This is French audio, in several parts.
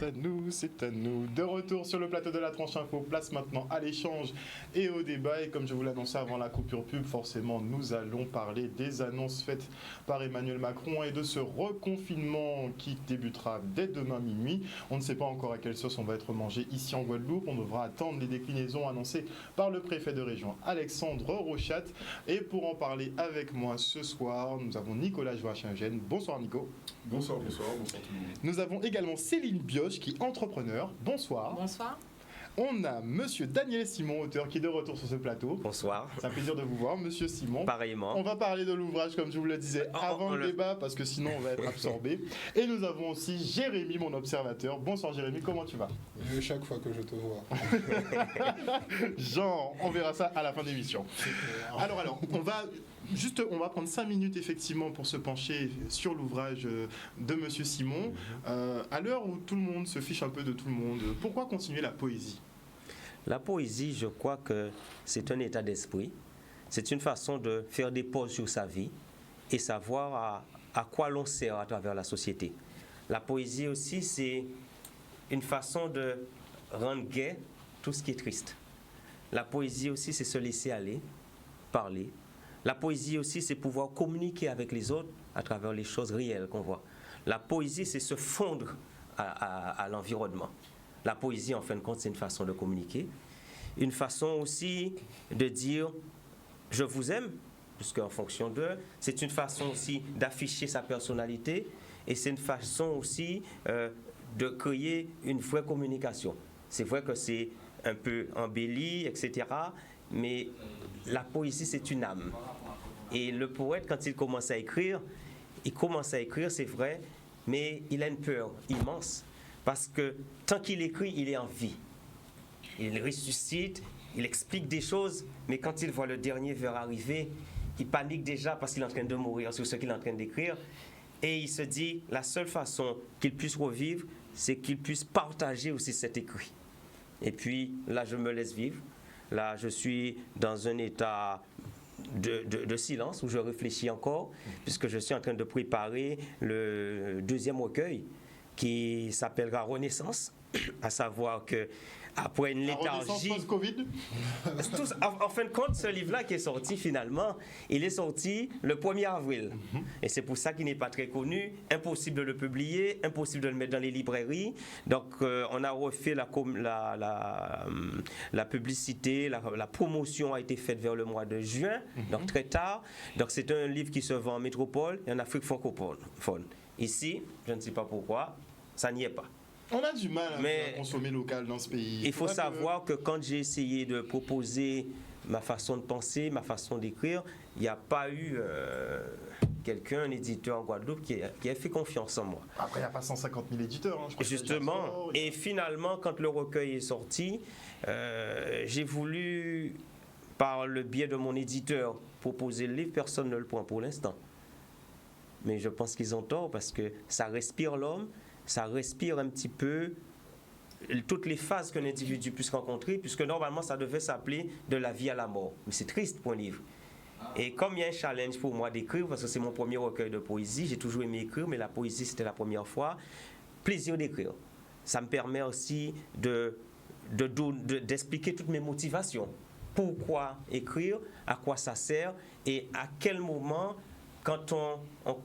à nous, c'est à nous. De retour sur le plateau de la tranche info, place maintenant à l'échange et au débat. Et comme je vous l'annonçais avant la coupure pub, forcément, nous allons parler des annonces faites par Emmanuel Macron et de ce reconfinement qui débutera dès demain minuit. On ne sait pas encore à quelle sauce on va être mangé ici en Guadeloupe. On devra attendre les déclinaisons annoncées par le préfet de région, Alexandre Rochat. Et pour en parler avec moi ce soir, nous avons Nicolas Joachim-Gène. Bonsoir Nico. Bonsoir tout le monde. Nous avons également Céline Bioche qui est entrepreneur. Bonsoir. Bonsoir. On a Monsieur Daniel Simon, auteur, qui est de retour sur ce plateau. Bonsoir. C'est un plaisir de vous voir, Monsieur Simon. Pareillement. On va parler de l'ouvrage, comme je vous le disais, avant le débat, parce que sinon on va être absorbé. Et nous avons aussi Jérémy, mon observateur. Bonsoir Jérémy, comment tu vas? Chaque fois que je te vois. Genre, on verra ça à la fin de l'émission. Alors, on va prendre 5 minutes effectivement pour se pencher sur l'ouvrage de Monsieur Simon. À l'heure où tout le monde se fiche un peu de tout le monde, pourquoi continuer la poésie? La poésie, je crois que c'est un état d'esprit. C'est une façon de faire des pauses sur sa vie et savoir à quoi l'on sert à travers la société. La poésie aussi, c'est une façon de rendre gai tout ce qui est triste. La poésie aussi, c'est se laisser aller, parler. La poésie aussi, c'est pouvoir communiquer avec les autres à travers les choses réelles qu'on voit. La poésie, c'est se fondre à l'environnement. La poésie, en fin de compte, c'est une façon de communiquer. Une façon aussi de dire « je vous aime », puisqu'en fonction d'eux, c'est une façon aussi d'afficher sa personnalité et c'est une façon aussi de créer une vraie communication. C'est vrai que c'est un peu embelli, etc., mais la poésie, c'est une âme. Et le poète, quand il commence à écrire, c'est vrai, mais il a une peur immense. Parce que tant qu'il écrit, il est en vie. Il ressuscite, il explique des choses, mais quand il voit le dernier vers arriver, il panique déjà parce qu'il est en train de mourir sur ce qu'il est en train d'écrire. Et il se dit, la seule façon qu'il puisse revivre, c'est qu'il puisse partager aussi cet écrit. Et puis, là, je me laisse vivre. Là, je suis dans un état de silence où je réfléchis encore, puisque je suis en train de préparer le deuxième recueil qui s'appellera Renaissance, à savoir que après une léthargie... Post-Covid. En fin de compte, ce livre-là qui est sorti finalement, il est sorti le 1er avril. Et c'est pour ça qu'il n'est pas très connu. Impossible de le publier, impossible de le mettre dans les librairies. Donc on a refait la publicité, la promotion a été faite vers le mois de juin, donc très tard. Donc c'est un livre qui se vend en métropole et en Afrique francophone. Ici, je ne sais pas pourquoi, ça n'y est pas. On a du mal à consommer local dans ce pays. Il faut savoir que quand j'ai essayé de proposer ma façon de penser, ma façon d'écrire, il n'y a pas eu quelqu'un, un éditeur en Guadeloupe qui a fait confiance en moi. Après, il n'y a pas 150 000 éditeurs. Hein, je crois. Justement, et finalement, quand le recueil est sorti, j'ai voulu, par le biais de mon éditeur, proposer le livre. Personne ne le prend pour l'instant. Mais je pense qu'ils ont tort parce que ça respire l'homme, ça respire un petit peu toutes les phases qu'un individu puisse rencontrer, puisque normalement ça devait s'appeler de la vie à la mort. Mais c'est triste pour un livre. Et comme il y a un challenge pour moi d'écrire, parce que c'est mon premier recueil de poésie, j'ai toujours aimé écrire, mais la poésie c'était la première fois, plaisir d'écrire. Ça me permet aussi d'expliquer toutes mes motivations. Pourquoi écrire, à quoi ça sert et à quel moment, quand on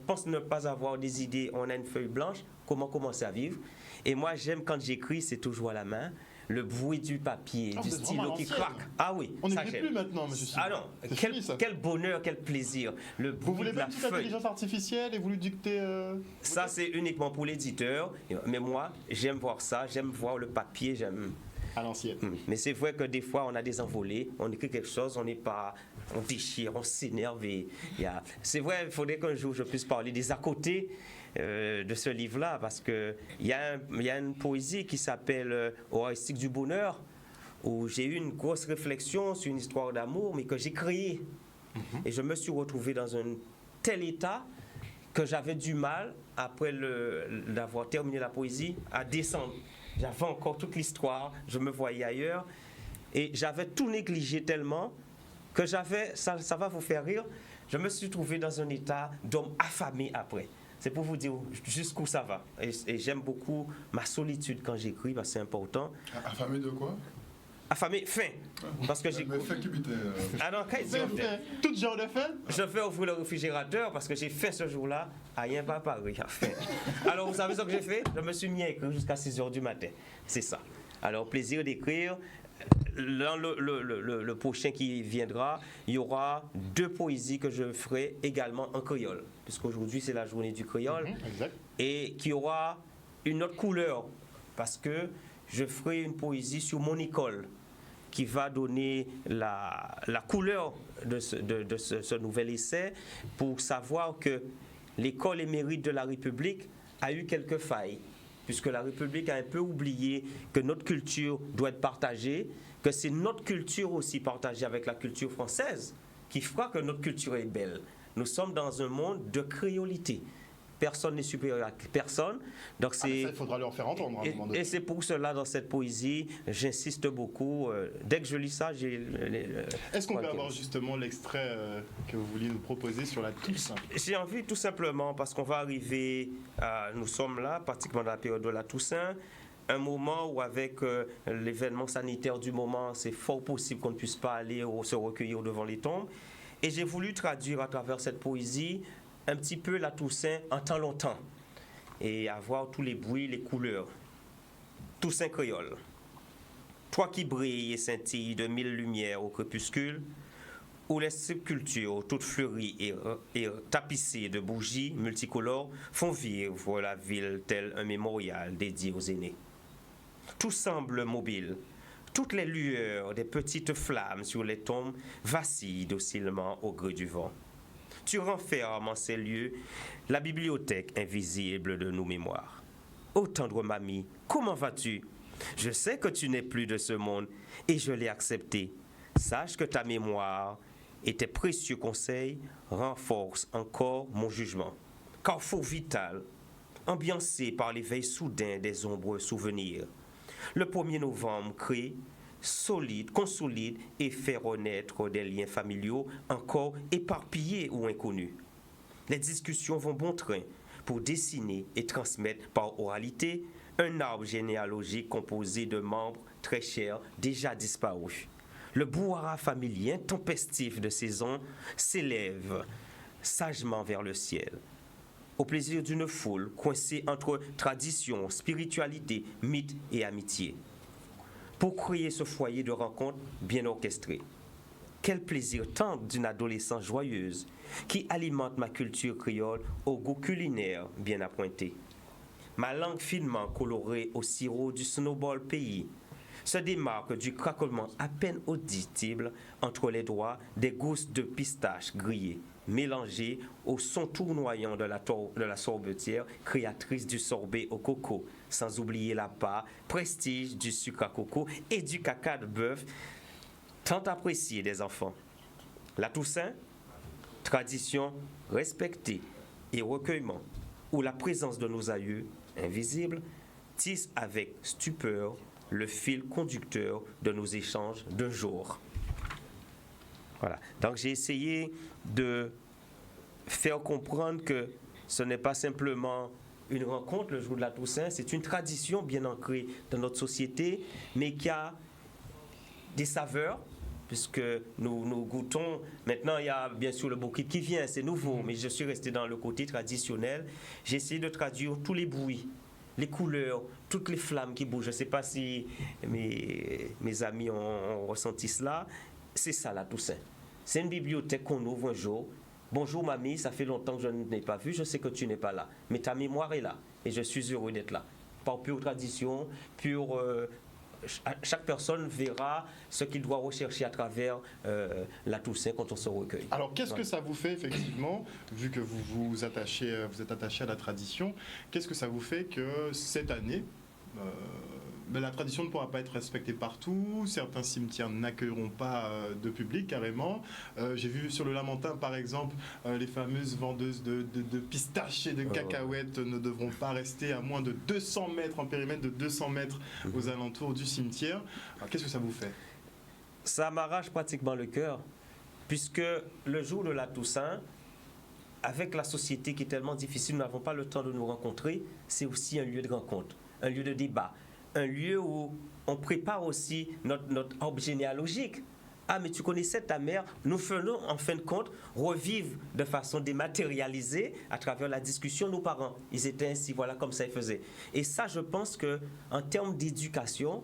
pense ne pas avoir des idées, on a une feuille blanche, comment commencer à vivre. Et moi, j'aime quand j'écris, c'est toujours à la main, le bruit du papier, du stylo qui craque. Ah oui, on ça n'est j'aime. plus maintenant, monsieur Simon. Ah non, quel bonheur, quel plaisir. Le Vous voulez bruit de pas la une petite feuille. intelligence artificielle et vous lui dictez... Ça, c'est uniquement pour l'éditeur. Mais moi, j'aime voir ça, j'aime voir le papier, j'aime... À l'ancienne. Mais c'est vrai que des fois, on a des envolées, on écrit quelque chose, on n'est pas... On déchire, on s'énerve. C'est vrai, il faudrait qu'un jour je puisse parler des à côté de ce livre-là, parce qu'il y a une poésie qui s'appelle Oristique du bonheur, où j'ai eu une grosse réflexion sur une histoire d'amour, mais que j'ai créée. Et je me suis retrouvé dans un tel état que j'avais du mal, après d'avoir terminé la poésie, à descendre. J'avais encore toute l'histoire, je me voyais ailleurs, et j'avais tout négligé tellement que ça va vous faire rire, je me suis trouvé dans un état d'homme affamé après. C'est pour vous dire jusqu'où ça va. Et j'aime beaucoup ma solitude quand j'écris, parce que c'est important. Affamé de quoi? Affamé, faim. Parce que j'ai. Mais fait qui butait. Ah non, quand il dit faim. Tout genre de faim? Je vais ouvrir le réfrigérateur parce que j'ai faim ce jour-là. Rien pas pareil, à faim. Alors, vous savez ce que j'ai fait? Je me suis mis à écrire jusqu'à 6 h du matin. C'est ça. Alors, plaisir d'écrire. Dans le prochain qui viendra, il y aura 2 poésies que je ferai également en créole, puisqu'aujourd'hui c'est la journée du créole, Exact. et qui aura une autre couleur, parce que je ferai une poésie sur mon école, qui va donner la couleur de ce nouvel essai, pour savoir que l'école émérite de la République a eu quelques failles, puisque la République a un peu oublié que notre culture doit être partagée, que c'est notre culture aussi partagée avec la culture française qui fera que notre culture est belle. Nous sommes dans un monde de créolité. Personne n'est supérieur à personne. Donc Ça, il faudra leur faire entendre à un moment donné. et c'est pour cela, dans cette poésie, j'insiste beaucoup. Dès que je lis ça, j'ai... Est-ce qu'on peut avoir justement l'extrait que vous vouliez nous proposer sur la Toussaint? J'ai envie tout simplement, parce qu'on va arriver, nous sommes là, pratiquement dans la période de la Toussaint, un moment où avec l'événement sanitaire du moment, c'est fort possible qu'on ne puisse pas aller ou se recueillir devant les tombes. Et j'ai voulu traduire à travers cette poésie un petit peu la Toussaint en temps longtemps et avoir tous les bruits, les couleurs. Toussaint créole. Toi qui brilles et scintilles de 1000 lumières au crépuscule, où les sculptures toutes fleuries et tapissées de bougies multicolores font vivre la ville tel un mémorial dédié aux aînés. Tout semble mobile. Toutes les lueurs des petites flammes sur les tombes vacillent docilement au gré du vent. Tu renfermes en ces lieux la bibliothèque invisible de nos mémoires. Ô tendre mamie, comment vas-tu? Je sais que tu n'es plus de ce monde et je l'ai accepté. Sache que ta mémoire et tes précieux conseils renforcent encore mon jugement. Carrefour vital, ambiancé par l'éveil soudain des ombres souvenirs. Le 1er novembre crée, solide, consolide et fait renaître des liens familiaux encore éparpillés ou inconnus. Les discussions vont bon train pour dessiner et transmettre par oralité un arbre généalogique composé de membres très chers déjà disparus. Le brouhaha familier intempestif de saison s'élève sagement vers le ciel, au plaisir d'une foule coincée entre tradition, spiritualité, mythe et amitié, pour créer ce foyer de rencontres bien orchestré. Quel plaisir tendre d'une adolescence joyeuse qui alimente ma culture créole au goût culinaire bien appointé. Ma langue finement colorée au sirop du snowball pays se démarque du craquement à peine audible entre les doigts des gousses de pistache grillées, mélangées au son tournoyant de la sorbetière créatrice du sorbet au coco, sans oublier la part prestige du sucre à coco et du caca de bœuf, tant apprécié des enfants. La Toussaint, tradition respectée et recueillement, où la présence de nos aïeux, invisibles, tisse avec stupeur le fil conducteur de nos échanges d'un jour. Voilà. Donc j'ai essayé de faire comprendre que ce n'est pas simplement une rencontre le jour de la Toussaint, c'est une tradition bien ancrée dans notre société, mais qui a des saveurs, puisque nous goûtons. Maintenant, il y a bien sûr le bouquet qui vient, c'est nouveau, mais je suis resté dans le côté traditionnel. J'ai essayé de traduire tous les bruits, les couleurs, toutes les flammes qui bougent. Je ne sais pas si mes amis ont ressenti cela. C'est ça la Toussaint. C'est une bibliothèque qu'on ouvre un jour. Bonjour mamie, ça fait longtemps que je ne t'ai pas vu, je sais que tu n'es pas là. Mais ta mémoire est là et je suis heureux d'être là. Par pure tradition, chaque personne verra ce qu'il doit rechercher à travers la Toussaint quand on se recueille. Alors qu'est-ce que ça vous fait effectivement, vu que vous êtes attaché à la tradition, qu'est-ce que ça vous fait que cette année, la tradition ne pourra pas être respectée partout, certains cimetières n'accueilleront pas de public carrément. J'ai vu sur le Lamentin par exemple, les fameuses vendeuses de pistaches et de cacahuètes ne devront pas rester à moins de 200 mètres, en périmètre de 200 mètres aux alentours du cimetière. Alors qu'est-ce que ça vous fait? Ça m'arrache pratiquement le cœur, puisque le jour de la Toussaint, avec la société qui est tellement difficile, nous n'avons pas le temps de nous rencontrer, c'est aussi un lieu de rencontre, un lieu de débat, un lieu où on prépare aussi notre arbre généalogique. Ah, mais tu connaissais ta mère. Nous faisons, en fin de compte, revivre de façon dématérialisée à travers la discussion nos parents. Ils étaient ainsi, voilà, comme ça ils faisaient. Et ça, je pense qu'en termes d'éducation,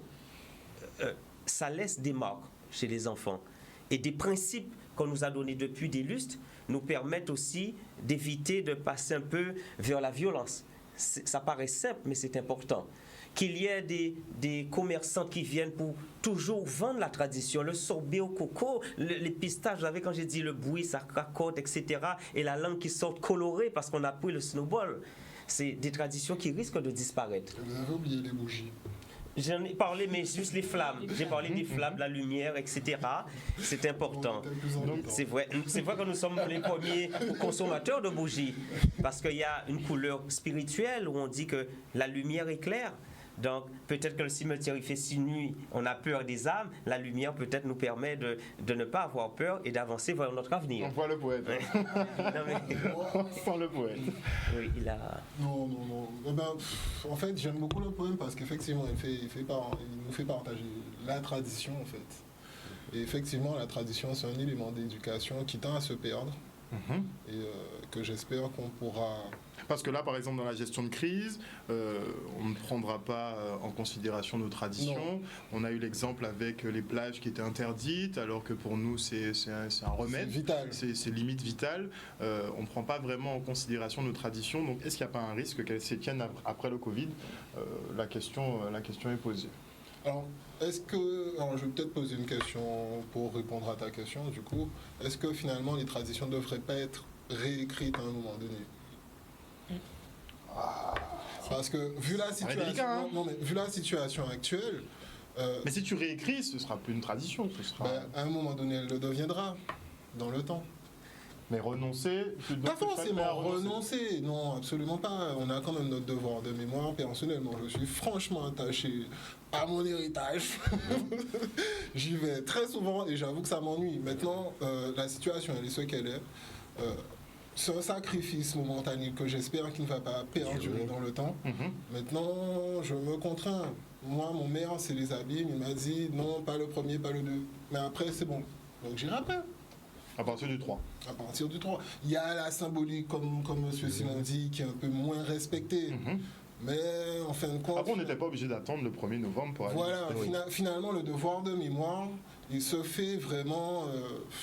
ça laisse des marques chez les enfants. Et des principes qu'on nous a donnés depuis des lustres nous permettent aussi d'éviter de passer un peu vers la violence. Ça paraît simple, mais c'est important. Qu'il y ait des commerçants qui viennent pour toujours vendre la tradition, le sorbet au coco, les pistaches, vous savez, quand j'ai dit le bruit, ça raconte, etc. Et la langue qui sort colorée parce qu'on a pris le snowball. C'est des traditions qui risquent de disparaître. Vous avez oublié les bougies. J'en ai parlé, mais juste les flammes. J'ai parlé des flammes, de la lumière, etc. C'est important. Donc, c'est vrai que nous sommes les premiers consommateurs de bougies. Parce qu'il y a une couleur spirituelle où on dit que la lumière éclaire. Donc, peut-être que le cimetière, il fait si nuit, on a peur des âmes. La lumière, peut-être, nous permet de ne pas avoir peur et d'avancer vers notre avenir. On voit le poète. Non, mais... Sans le poète. Oui, il a... Non. Eh ben, en fait, j'aime beaucoup le poème parce qu'effectivement, il nous fait partager la tradition, en fait. Et effectivement, la tradition, c'est un élément d'éducation qui tend à se perdre. Et que j'espère qu'on pourra... Parce que là, par exemple, dans la gestion de crise, on ne prendra pas en considération nos traditions. Non. On a eu l'exemple avec les plages qui étaient interdites, alors que pour nous, c'est un remède. C'est vital. C'est limite vital. On ne prend pas vraiment en considération nos traditions. Donc, est-ce qu'il n'y a pas un risque qu'elles s'étiennent après le Covid? La question est posée. Alors, je vais peut-être poser une question pour répondre à ta question, du coup. Est-ce que finalement, les traditions ne devraient pas être réécrites à un moment donné? Parce que vu la situation, délicat, hein. vu la situation actuelle, mais si tu réécris, ce sera plus une tradition, ce sera. À un moment donné, elle le deviendra dans le temps. Mais renoncer, pas forcément renoncer, non, absolument pas. On a quand même notre devoir de mémoire. Personnellement, je suis franchement attaché à mon héritage. J'y vais très souvent et j'avoue que ça m'ennuie. Maintenant, la situation, elle est ce qu'elle est. C'est un sacrifice momentané que j'espère qu'il ne va pas perdurer dans le temps. Maintenant, je me contrains. Moi, mon maire, c'est les abîmes. Il m'a dit non, pas le premier, pas le 2. Mais après, c'est bon. Donc j'irai après. À partir du 3. À partir du 3. Il y a la symbolique, comme M. Simon dit, qui est un peu moins respectée. Mais en fin de compte... Après, on n'était pas obligé d'attendre le 1er novembre pour aller... Voilà, finalement, le devoir de mémoire, il se fait vraiment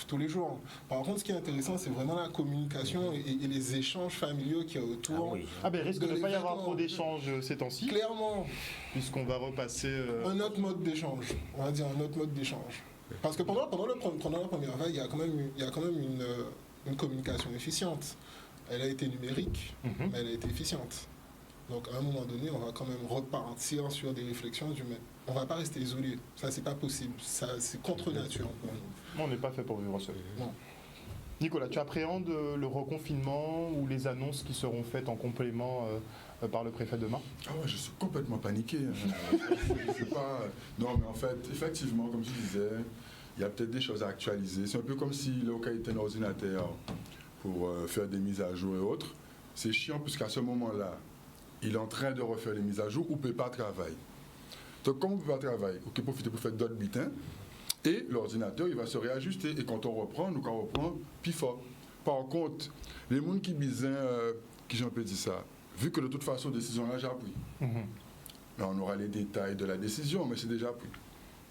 tous les jours. Par contre, ce qui est intéressant, c'est vraiment la communication et les échanges familiaux qu'il y a autour. Ben, risque de ne pas y avoir trop d'échanges ces temps-ci. Clairement. Puisqu'on va repasser... Un autre mode d'échange. On va dire un autre mode d'échange. Parce que pendant la première vague, il y a quand même une communication efficiente. Elle a été numérique, mais elle a été efficiente. Donc à un moment donné, on va quand même repartir sur des réflexions humaines. On ne va pas rester isolé. Ça, c'est pas possible. Ça, c'est contre nature pour nous. On n'est pas fait pour vivre seul. Non. Nicolas, tu appréhendes le reconfinement ou les annonces qui seront faites en complément par le préfet demain? Ah ouais, je suis complètement paniqué. Non, mais en fait, effectivement, comme je disais, il y a peut-être des choses à actualiser. C'est un peu comme si Loka était un ordinateur pour faire des mises à jour et autres. C'est chiant puisqu'à ce moment-là, il est en train de refaire les mises à jour ou ne peut pas travailler. Donc, comme on ne peut pas travailler, ok, profitez pour faire d'autres bulletins. Et l'ordinateur, il va se réajuster. Et quand on reprend, nous, quand on reprend, puis fort. Par contre, les gens qui disent, qui j'en peux dire ça, vu que de toute façon, la décision là, j'ai appris. Mais on aura les détails de la décision, mais c'est déjà pris.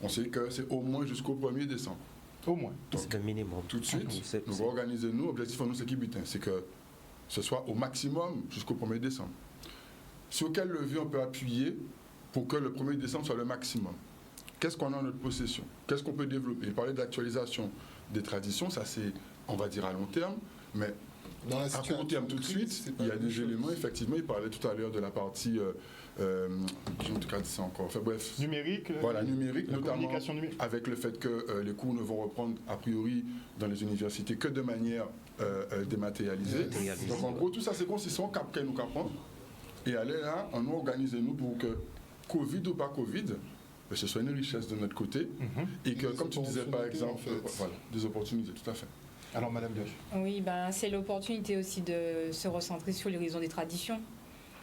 On sait que c'est au moins jusqu'au 1er décembre. Au moins. C'est le minimum. Tout de suite, nous organisons-nous. L'objectif pour nous, c'est qui butin? C'est que ce soit au maximum jusqu'au 1er décembre. Sur quel levier on peut appuyer pour que le 1er décembre soit le maximum? Qu'est-ce qu'on a en notre possession? Qu'est-ce qu'on peut développer? Parler d'actualisation des traditions, ça c'est, on va dire, à long terme, mais à court terme tout de suite, il y a des éléments, effectivement, il parlait tout à l'heure de la partie, en tout cas, c'est encore, enfin bref. Numérique. Voilà, numérique, la notamment communication numérique. avec le fait que les cours ne vont reprendre, a priori, dans les universités que de manière dématérialisée. Donc en gros, tout ça, c'est consistant, cap nous capons, et aller là, on organise-nous pour que, Covid ou pas Covid, que ce soit une richesse de notre côté, et que, comme tu disais par exemple, voilà, des opportunités, tout à fait. Alors, Madame Dioche. Oui, ben, c'est l'opportunité aussi de se recentrer sur l'horizon des traditions.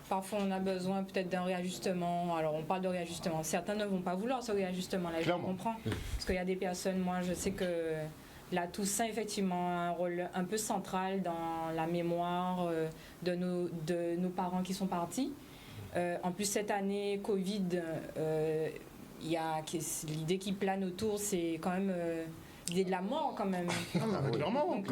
Parfois, on a besoin peut-être d'un réajustement. Alors, on parle de réajustement. Certains ne vont pas vouloir ce réajustement-là, je comprends. Parce qu'il y a des personnes, moi, je sais que la Toussaint, effectivement, a un rôle un peu central dans la mémoire de nos parents qui sont partis. En plus, cette année, Covid, il y a l'idée qui plane autour, c'est quand même l'idée de la mort, quand même. Clairement, Donc,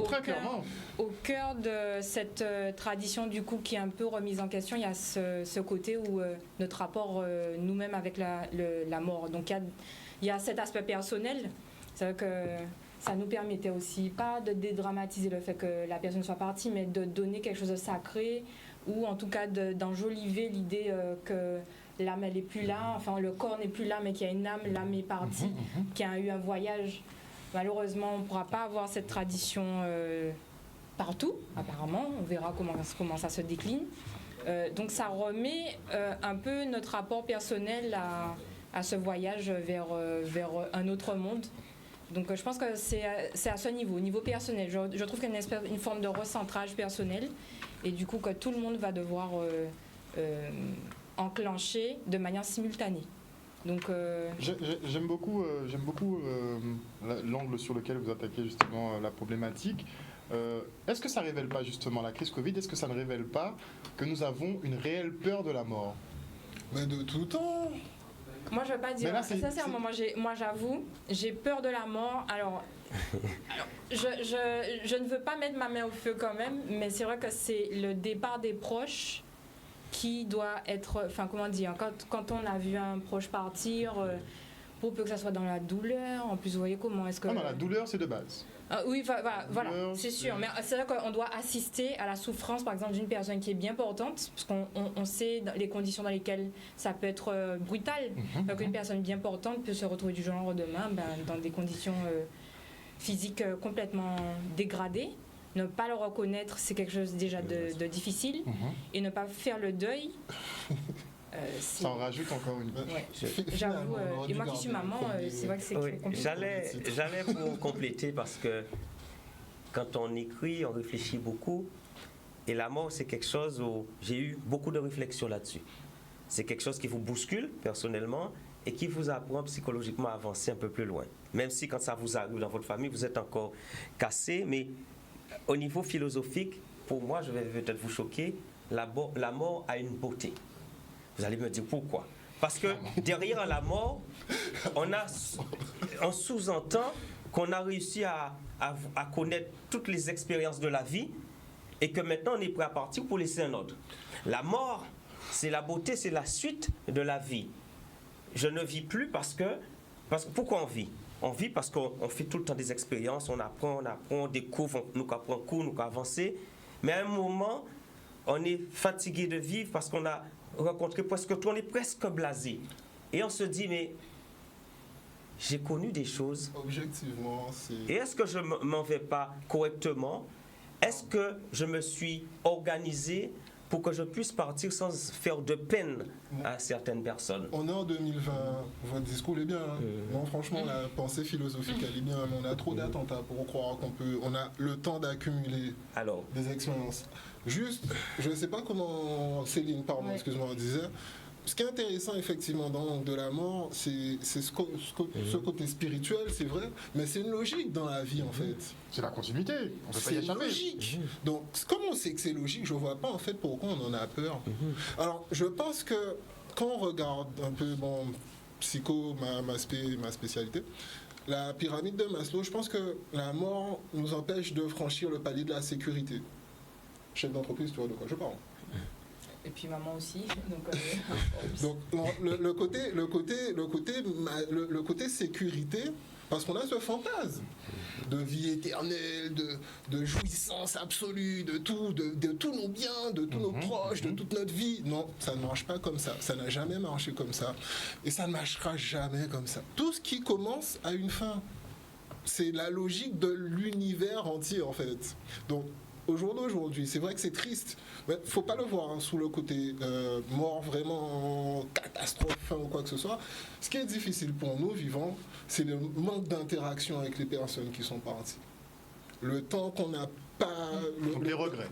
très clairement. Au cœur de cette tradition, du coup, qui est un peu remise en question, il y a ce côté où notre rapport nous-mêmes avec la mort. Donc, il y a cet aspect personnel. C'est vrai que ça nous permettait aussi, pas de dédramatiser le fait que la personne soit partie, mais de donner quelque chose de sacré, ou en tout cas d'enjoliver l'idée que l'âme, elle n'est plus là, enfin le corps n'est plus là, mais qu'il y a une âme, l'âme est partie, qu'il y a eu un voyage. Malheureusement, on ne pourra pas avoir cette tradition partout, apparemment. On verra comment ça se décline. Donc ça remet un peu notre rapport personnel à ce voyage vers un autre monde. Donc je pense que c'est à ce niveau, au niveau personnel. Je trouve qu'il y a une forme de recentrage personnel et du coup que tout le monde va devoir enclencher de manière simultanée. Donc j'aime beaucoup l'angle sur lequel vous attaquez justement la problématique. Est-ce que ça ne révèle pas justement la crise Covid? Est-ce que ça ne révèle pas que nous avons une réelle peur de la mort? Mais de tout temps. Moi, je ne veux pas dire. Sincèrement, moi, j'avoue, j'ai peur de la mort. Alors je ne veux pas mettre ma main au feu quand même, mais c'est vrai que c'est le départ des proches qui doit être. Enfin, comment dire, quand on a vu un proche partir, pour peu que ça soit dans la douleur, en plus, vous voyez comment est-ce que. Non, la douleur, c'est de base. Oui, voilà, c'est sûr. Mais c'est vrai qu'on doit assister à la souffrance, par exemple, d'une personne qui est bien portante, parce qu'on sait les conditions dans lesquelles ça peut être brutal. Donc, une personne bien portante peut se retrouver du jour au lendemain dans des conditions physiques complètement dégradées. Ne pas le reconnaître, c'est quelque chose déjà de difficile. Et ne pas faire le deuil. Ça en rajoute encore une. Ouais. J'avoue, et moi qui suis maman, c'est vrai que c'est compliqué. J'allais pour compléter parce que quand on écrit, on réfléchit beaucoup. Et la mort, c'est quelque chose où j'ai eu beaucoup de réflexions là-dessus. C'est quelque chose qui vous bouscule personnellement et qui vous apprend psychologiquement à avancer un peu plus loin. Même si quand ça vous arrive dans votre famille, vous êtes encore cassé. Mais au niveau philosophique, pour moi, je vais peut-être vous choquer, la mort a une beauté. Vous allez me dire pourquoi? Parce que derrière la mort, on sous-entend qu'on a réussi à connaître toutes les expériences de la vie et que maintenant on est prêt à partir pour laisser un autre. La mort, c'est la beauté, c'est la suite de la vie. Je ne vis plus parce que pourquoi on vit? On vit parce qu'on fait tout le temps des expériences, on apprend, on découvre, on nous apprend cours, nous avancer. Mais à un moment, on est fatigué de vivre parce qu'on a rencontré presque tout, on est presque blasé. Et on se dit, mais j'ai connu des choses. Objectivement, c'est... Et est-ce que je ne m'en vais pas correctement? Est-ce que je me suis organisé pour que je puisse partir sans faire de peine à certaines personnes? On est en 2020, votre discours est bien. Non, franchement, la pensée philosophique, elle est bien. On a trop d'attentats pour croire on a le temps d'accumuler des expériences. Juste, je ne sais pas comment Céline, excuse-moi, disait. Ce qui est intéressant, effectivement, dans l'angle de la mort, c'est ce côté spirituel, c'est vrai, mais c'est une logique dans la vie, en fait. C'est la continuité, on peut pas y échapper. C'est logique. Donc, comme on sait que c'est logique, je ne vois pas, en fait, pourquoi on en a peur. Alors, je pense que quand on regarde un peu, psycho, ma spécialité, la pyramide de Maslow, je pense que la mort nous empêche de franchir le palier de la sécurité. Chef d'entreprise, tu vois de quoi je parle. Et puis maman aussi. Donc le côté sécurité, parce qu'on a ce fantasme de vie éternelle, de jouissance absolue, de tous nos biens, de tous nos proches, de toute notre vie. Non, ça ne marche pas comme ça. Ça n'a jamais marché comme ça. Et ça ne marchera jamais comme ça. Tout ce qui commence a une fin. C'est la logique de l'univers entier, en fait. Donc, au jour d'aujourd'hui, c'est vrai que c'est triste, mais il ne faut pas le voir sous le côté mort, vraiment catastrophe ou quoi que ce soit. Ce qui est difficile pour nous vivants, c'est le manque d'interaction avec les personnes qui sont parties. le temps qu'on n'a pas... Donc les regrets.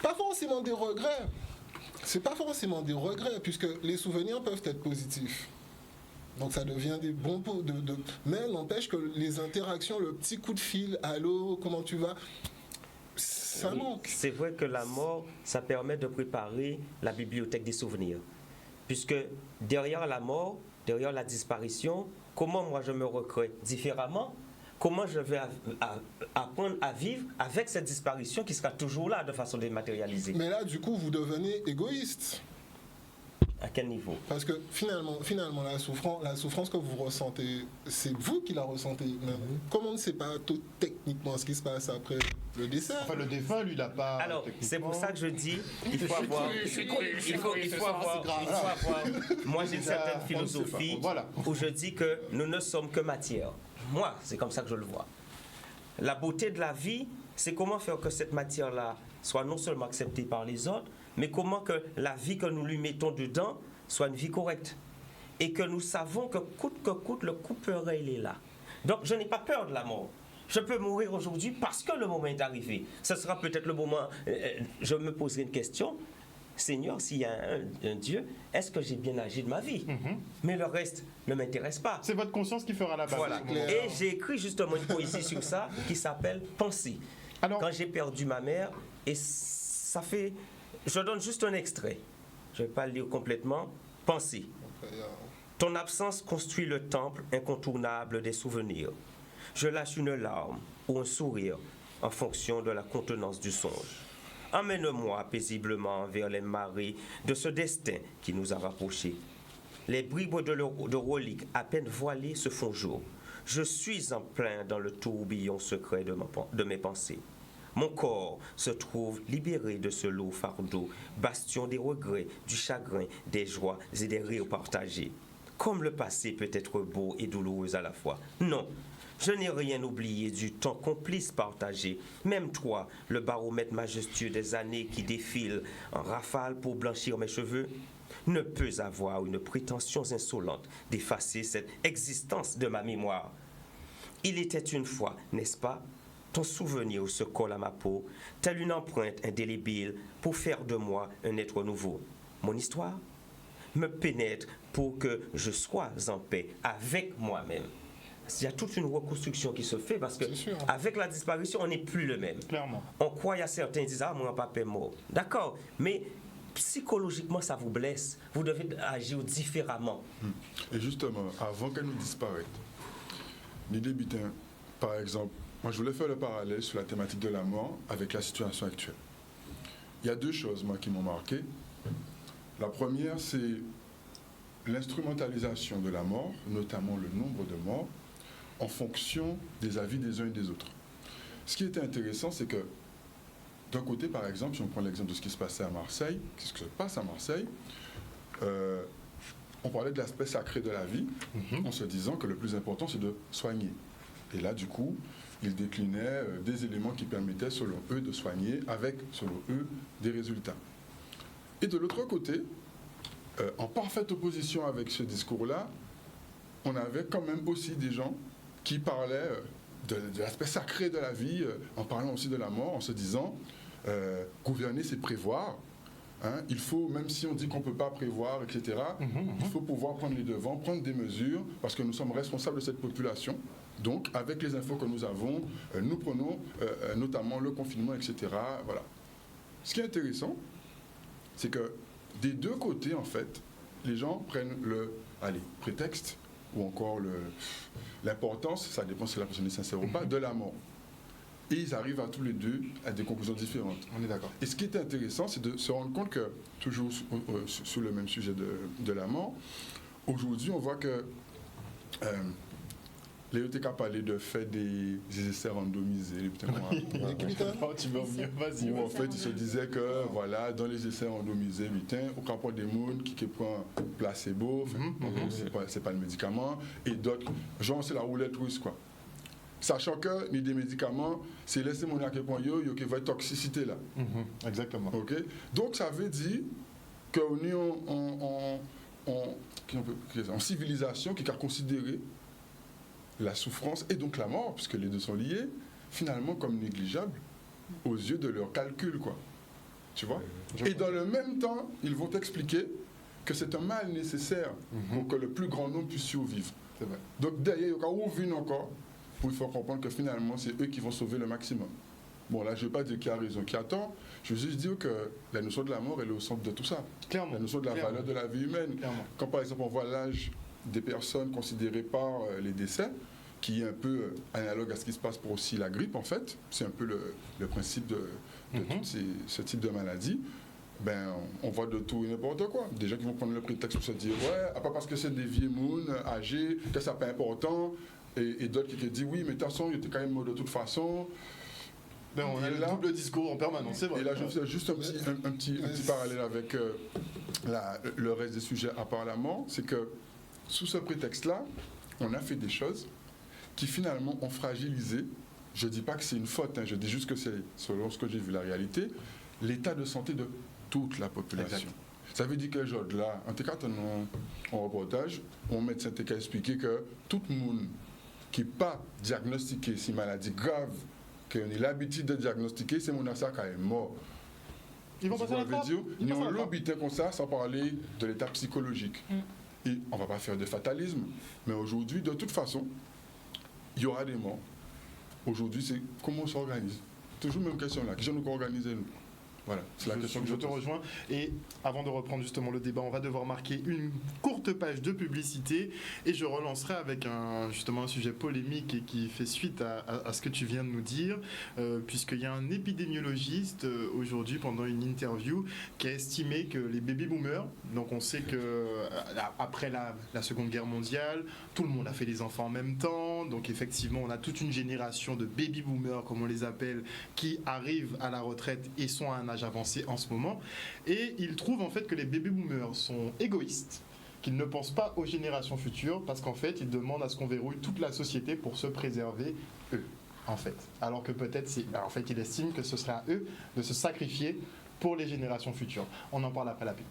Pas forcément des regrets. C'est pas forcément des regrets, puisque les souvenirs peuvent être positifs. Donc ça devient des bons pots mais n'empêche que les interactions, le petit coup de fil, allô, comment tu vas, ça manque. C'est vrai que la mort, ça permet de préparer la bibliothèque des souvenirs. Puisque derrière la mort, derrière la disparition, comment moi je me recrée différemment? Comment je vais apprendre à vivre avec cette disparition qui sera toujours là de façon dématérialisée? Mais là, du coup, vous devenez égoïste. À quel niveau? Parce que finalement la souffrance que vous ressentez, c'est vous qui la ressentez. Mais comme on ne sait pas tout techniquement ce qui se passe après le décès. Enfin, le défunt, lui, il n'a pas. Alors, c'est pour ça que je dis, il faut avoir. Moi, j'ai une certaine philosophie Voilà. où je dis que nous ne sommes que matière. Moi, c'est comme ça que je le vois. La beauté de la vie, c'est comment faire que cette matière-là soit non seulement acceptée par les autres, mais comment que la vie que nous lui mettons dedans soit une vie correcte. Et que nous savons que coûte, le couperet, il est là. Donc, je n'ai pas peur de la mort. Je peux mourir aujourd'hui parce que le moment est arrivé. Ce sera peut-être le moment, je me poserai une question. Seigneur, s'il y a un Dieu, est-ce que j'ai bien agi de ma vie? Mais le reste ne m'intéresse pas. C'est votre conscience qui fera la base. Voilà. Et j'ai écrit justement une poésie sur ça qui s'appelle Pensée. Alors, quand j'ai perdu ma mère, et ça fait... Je donne juste un extrait. Je ne vais pas le lire complètement. Pensée. Ton absence construit le temple incontournable des souvenirs. Je lâche une larme ou un sourire en fonction de la contenance du songe. Emmène-moi paisiblement vers les marées de ce destin qui nous a rapprochés. Les bribes de reliques à peine voilées se font jour. Je suis en plein dans le tourbillon secret de mes pensées. Mon corps se trouve libéré de ce lourd fardeau, bastion des regrets, du chagrin, des joies et des rires partagés. Comme le passé peut être beau et douloureux à la fois. Non, je n'ai rien oublié du temps complice partagé. Même toi, le baromètre majestueux des années qui défilent en rafale pour blanchir mes cheveux, ne peut avoir une prétention insolente d'effacer cette existence de ma mémoire. Il était une fois, n'est-ce pas, ton souvenir se colle à ma peau, telle une empreinte indélébile pour faire de moi un être nouveau. Mon histoire me pénètre pour que je sois en paix avec moi-même. Il y a toute une reconstruction qui se fait parce que avec la disparition, on n'est plus le même. Clairement. On croit, il y a certains qui disent, ah, mon papa est mort. D'accord, mais psychologiquement, ça vous blesse. Vous devez agir différemment. Et justement, avant qu'elle nous disparaisse, l'idée Bitin, par exemple, moi je voulais faire le parallèle sur la thématique de la mort avec la situation actuelle. Il y a deux choses, moi, qui m'ont marqué. La première, c'est l'instrumentalisation de la mort, notamment le nombre de morts, en fonction des avis des uns et des autres. Ce qui était intéressant, c'est que, d'un côté, par exemple, si on prend l'exemple de ce qui se passait à Marseille, qu'est-ce que se passe à Marseille, on parlait de l'aspect sacré de la vie, en se disant que le plus important, c'est de soigner. Et là, du coup, ils déclinaient des éléments qui permettaient, selon eux, de soigner avec, selon eux, des résultats. Et de l'autre côté, en parfaite opposition avec ce discours-là, on avait quand même aussi des gens qui parlaient de l'aspect sacré de la vie, en parlant aussi de la mort, en se disant gouverner, c'est prévoir. Hein, il faut, même si on dit qu'on ne peut pas prévoir, etc., il faut pouvoir prendre les devants, prendre des mesures, parce que nous sommes responsables de cette population. Donc, avec les infos que nous avons, nous prenons notamment le confinement, etc. Voilà. Ce qui est intéressant, c'est que des deux côtés, en fait, les gens prennent le prétexte, ou encore l'importance, ça dépend si la personne est sincère ou pas, de la mort. Et ils arrivent à tous les deux à des conclusions différentes. On est d'accord. Et ce qui est intéressant, c'est de se rendre compte que, toujours sur le même sujet de la mort, aujourd'hui, on voit que les ETK parlaient de faire des essais randomisés. Vas-y. Où en fait, ils se disaient que, voilà, dans les essais randomisés, au rapport des gens qui prennent placebo, c'est pas le médicament, et d'autres, genre, c'est la roulette russe, quoi. Sachant que ni des médicaments, c'est laisser mon point qui va toxicité là. Exactement. Ok. Donc ça veut dire qu'on est en civilisation qui a considéré la souffrance et donc la mort, puisque les deux sont liés, finalement comme négligeables aux yeux de leurs calculs, quoi. Tu vois? Je Et dans le même temps, ils vont t'expliquer que c'est un mal nécessaire pour que le plus grand nombre puisse survivre. C'est vrai. Donc derrière, il y aura ouvert encore pour faire comprendre que finalement, c'est eux qui vont sauver le maximum. Bon, là, je ne vais pas dire qui a raison, qui a tort. Je veux juste dire que la notion de la mort, elle est au centre de tout ça. Clairement. La notion de la Clairement. valeur de la vie humaine. Clairement. Quand par exemple on voit l'âge des personnes considérées par les décès, qui est un peu analogue à ce qui se passe pour aussi la grippe en fait, c'est un peu le principe de ce type de maladie, ben, on voit de tout et n'importe quoi. Des gens qui vont prendre le prétexte pour se dire ouais, pas parce que c'est des vieux mouns âgés, que ça pas important, et d'autres qui te disent oui, mais de toute façon, il était quand même mort de toute façon. Ben, on a le double discours en permanence, c'est vrai. Et là, je fais juste un petit parallèle avec le reste des sujets à part la mort, c'est que sous ce prétexte-là, on a fait des choses qui finalement ont fragilisé, je ne dis pas que c'est une faute, je dis juste que c'est, selon ce que j'ai vu la réalité, l'état de santé de toute la population. Exact. Ça veut dire que là, en tout cas, en reportage, on médecin t'a expliqué que tout le monde qui n'est pas diagnostiqué si maladie grave, qu'on a l'habitude de diagnostiquer, c'est mon ça quand même mort. Ils vont passer la trappe. Ils ont l'habitude comme ça, sans parler de l'état psychologique. Et on ne va pas faire de fatalisme, mais aujourd'hui, de toute façon, il y aura des morts. Aujourd'hui, c'est comment on s'organise. Toujours même question là, qui nous organiser nous. Voilà, c'est la question que je te rejoins. Et avant de reprendre justement le débat, on va devoir marquer une courte page de publicité et je relancerai avec justement un sujet polémique et qui fait suite à ce que tu viens de nous dire, puisqu'il y a un épidémiologiste aujourd'hui pendant une interview qui a estimé que les baby-boomers, donc on sait que après la Seconde Guerre mondiale, tout le monde a fait des enfants en même temps, donc effectivement on a toute une génération de baby-boomers, comme on les appelle, qui arrivent à la retraite et sont à un âge avancé en ce moment, et il trouve en fait que les baby-boomers sont égoïstes, qu'ils ne pensent pas aux générations futures, parce qu'en fait ils demandent à ce qu'on verrouille toute la société pour se préserver eux, en fait. Alors que peut-être en fait il estime que ce serait à eux de se sacrifier pour les générations futures. On en parle après la pub.